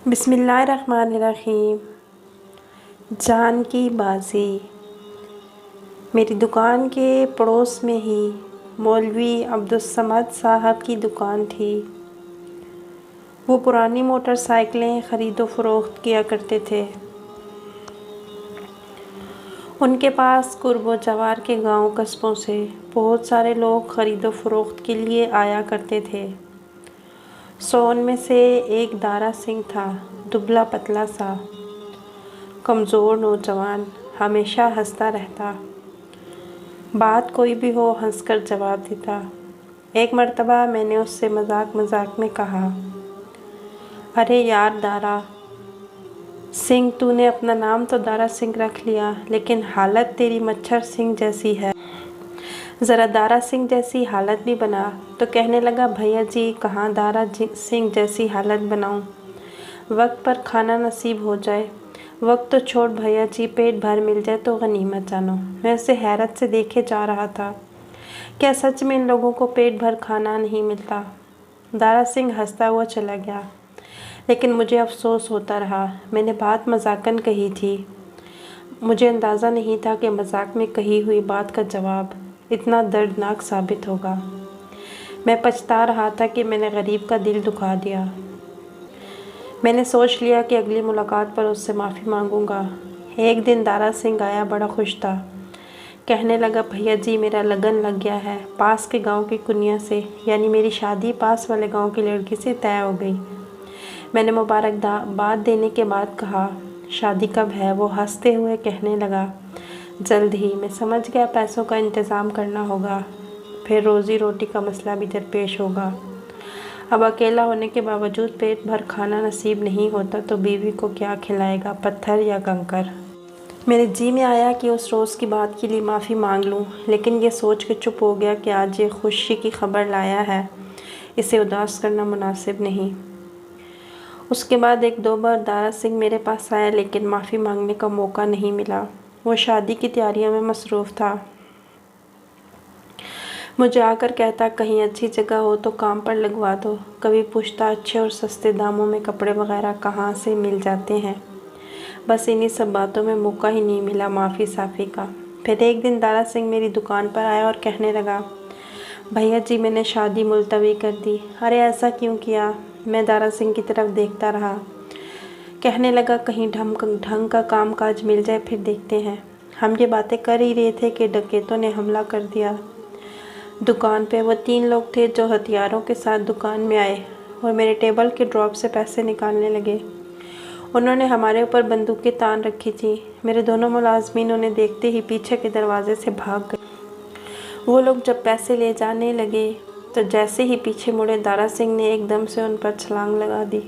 बिस्मिल्लाहिर्रहमानिर्रहीम। जान की बाजी। मेरी दुकान के पड़ोस में ही मौलवी अब्दुस्समद साहब की दुकान थी। वो पुरानी मोटरसाइकिलें ख़रीदो फ़रोख्त किया करते थे। उनके पास कुर्ब जवार के गांव कस्बों से बहुत सारे लोग ख़रीदो फ़रोख्त के लिए आया करते थे। उनमें से एक दारा सिंह था, दुबला पतला सा, कमज़ोर नौजवान, हमेशा हंसता रहता। बात कोई भी हो हंसकर जवाब देता। एक मर्तबा मैंने उससे मजाक मजाक में कहा, अरे यार दारा सिंह, तूने अपना नाम तो दारा सिंह रख लिया, लेकिन हालत तेरी मच्छर सिंह जैसी है। ज़रा दारा सिंह जैसी हालत भी बना। तो कहने लगा, भैया जी कहाँ दारा सिंह जैसी हालत बनाऊं? वक्त पर खाना नसीब हो जाए। वक्त तो छोड़ भैया जी, पेट भर मिल जाए तो गनीमत जानो। मैं उसे हैरत से देखे जा रहा था। क्या सच में इन लोगों को पेट भर खाना नहीं मिलता? दारा सिंह हंसता हुआ चला गया, लेकिन मुझे अफसोस होता रहा। मैंने बात मजाकन कही थी। मुझे अंदाज़ा नहीं था कि मजाक में कही हुई बात का जवाब इतना दर्दनाक साबित होगा। मैं पछता रहा था कि मैंने गरीब का दिल दुखा दिया। मैंने सोच लिया कि अगली मुलाकात पर उससे माफ़ी मांगूंगा। एक दिन दारा सिंह आया, बड़ा खुश था। कहने लगा, भैया जी मेरा लगन लग गया है। पास के गांव की कुनिया से, यानी मेरी शादी पास वाले गांव की लड़की से तय हो गई। मैंने मुबारकबाद देने के बाद कहा, शादी कब है? वो हंसते हुए कहने लगा, जल्द ही। मैं समझ गया पैसों का इंतज़ाम करना होगा, फिर रोज़ी रोटी का मसला भी दरपेश होगा। अब अकेला होने के बावजूद पेट भर खाना नसीब नहीं होता तो बीवी को क्या खिलाएगा, पत्थर या कंकर? मेरे जी में आया कि उस रोज़ की बात के लिए माफ़ी मांग लूं, लेकिन ये सोच के चुप हो गया कि आज ये खुशी की खबर लाया है, इसे उदास करना मुनासिब नहीं। उसके बाद एक दो बार दारा सिंह मेरे पास आया, लेकिन माफ़ी मांगने का मौका नहीं मिला। वो शादी की तैयारियों में मसरूफ़ था। मुझे आकर कहता, कहीं अच्छी जगह हो तो काम पर लगवा दो। कभी पूछता, अच्छे और सस्ते दामों में कपड़े वगैरह कहाँ से मिल जाते हैं। बस इन्हीं सब बातों में मौका ही नहीं मिला माफ़ी साफ़ी का। फिर एक दिन दारा सिंह मेरी दुकान पर आया और कहने लगा, भैया जी मैंने शादी मुलतवी कर दी। अरे ऐसा क्यों किया? मैं दारा सिंह की तरफ देखता रहा। कहने लगा, कहीं ढंग का काम काज मिल जाए, फिर देखते हैं। हम ये बातें कर ही रहे थे कि डकैतों ने हमला कर दिया दुकान पे। वो 3 लोग थे जो हथियारों के साथ दुकान में आए और मेरे टेबल के ड्रॉप से पैसे निकालने लगे। उन्होंने हमारे ऊपर बंदूकें तान रखी थी। मेरे दोनों मुलाजमीन उन्हें देखते ही पीछे के दरवाजे से भाग गए। वो लोग जब पैसे ले जाने लगे तो जैसे ही पीछे मुड़े, दारा सिंह ने एकदम से उन पर छलांग लगा दी।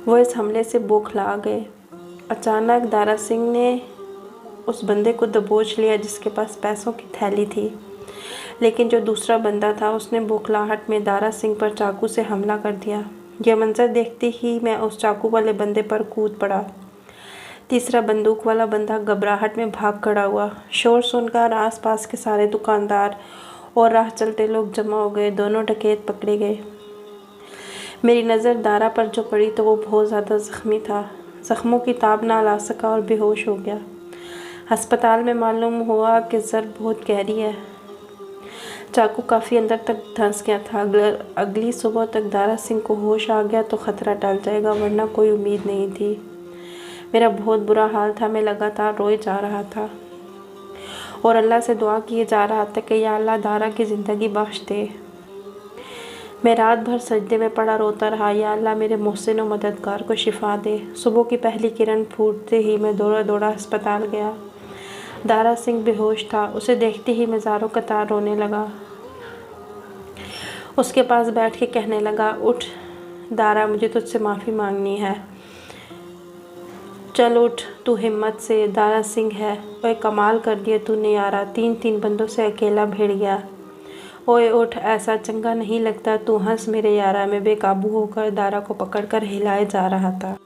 वो इस हमले से बौखला गए। अचानक दारा सिंह ने उस बंदे को दबोच लिया जिसके पास पैसों की थैली थी, लेकिन जो दूसरा बंदा था उसने बौखलाहट में दारा सिंह पर चाकू से हमला कर दिया। यह मंजर देखते ही मैं उस चाकू वाले बंदे पर कूद पड़ा। तीसरा बंदूक वाला बंदा घबराहट में भाग खड़ा हुआ। शोर सुनकर आसपास के सारे दुकानदार और राह चलते लोग जमा हो गए। दोनों डकैत पकड़े गए। मेरी नज़र दारा पर जो पड़ी तो वो बहुत ज़्यादा ज़ख्मी था। ज़ख्मों की ताब ना ला सका और बेहोश हो गया। अस्पताल में मालूम हुआ कि ज़र्ब बहुत गहरी है। चाकू काफ़ी अंदर तक धंस गया था। अगर अगली सुबह तक दारा सिंह को होश आ गया तो ख़तरा टल जाएगा, वरना कोई उम्मीद नहीं थी। मेरा बहुत बुरा हाल था। मैं लगातार रोए जा रहा था और अल्लाह से दुआ किए जा रहा था कि या अल्लाह दारा की ज़िंदगी बख्श दे। मैं रात भर सजदे में पड़ा रोता रहा, या अल्लाह मेरे मोहसिन और मददगार को शिफा दे। सुबह की पहली किरण फूटते ही मैं दौड़ा दौड़ा अस्पताल गया। दारा सिंह बेहोश था। उसे देखते ही मैं ज़ारों कतार रोने लगा। उसके पास बैठ के कहने लगा, उठ दारा, मुझे तुझसे माफ़ी मांगनी है। चल उठ, तू हिम्मत से। दारा सिंह है। ओए कमाल कर दिया तूने यारा, 3 बंदों से अकेला भिड़ गया। ओए उठ, ऐसा चंगा नहीं लगता। तू हंस मेरे यारा। मैं बेकाबू होकर दारा को पकड़कर हिलाए जा रहा था।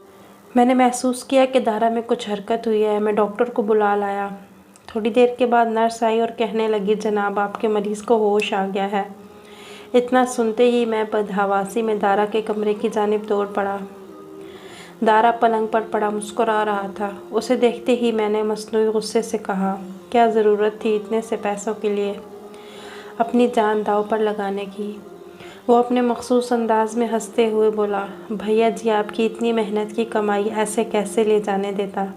मैंने महसूस किया कि दारा में कुछ हरकत हुई है। मैं डॉक्टर को बुला लाया। थोड़ी देर के बाद नर्स आई और कहने लगी, जनाब आपके मरीज़ को होश आ गया है। इतना सुनते ही मैं बदहवासी में दारा के कमरे की जानिब दौड़ पड़ा। दारा पलंग पर पड़ा मुस्कुरा रहा था। उसे देखते ही मैंने मसनूई गुस्से से कहा, क्या ज़रूरत थी इतने से पैसों के लिए अपनी जान दांव पर लगाने की। वो अपने मखसूस अंदाज में हंसते हुए बोला, भैया जी आपकी इतनी मेहनत की कमाई ऐसे कैसे ले जाने देता।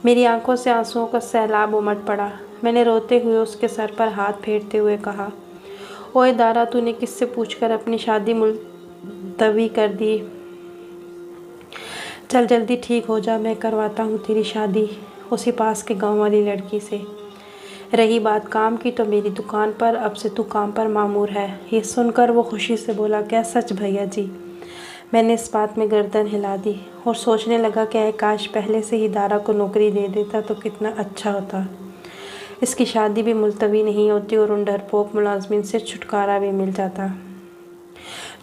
मेरी आंखों से आंसुओं का सैलाब उमड़ पड़ा। मैंने रोते हुए उसके सर पर हाथ फेरते हुए कहा, ओए दारा तूने किससे पूछकर अपनी शादी मुलतवी कर दी। चल जल्दी ठीक हो जा, मैं करवाता हूँ तेरी शादी उसी पास के गांव वाली लड़की से। रही बात काम की तो मेरी दुकान पर अब से तू काम पर मामूर है। ये सुनकर वो खुशी से बोला, क्या सच भैया जी। मैंने इस बात में गर्दन हिला दी और सोचने लगा कि काश पहले से ही दारा को नौकरी दे देता तो कितना अच्छा होता। इसकी शादी भी मुलतवी नहीं होती और उन डरपोक मुलाजमिन से छुटकारा भी मिल जाता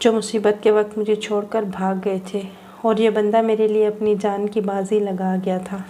जो मुसीबत के वक्त मुझे छोड़कर भाग गए थे। और ये बंदा मेरे लिए अपनी जान की बाजी लगा गया था।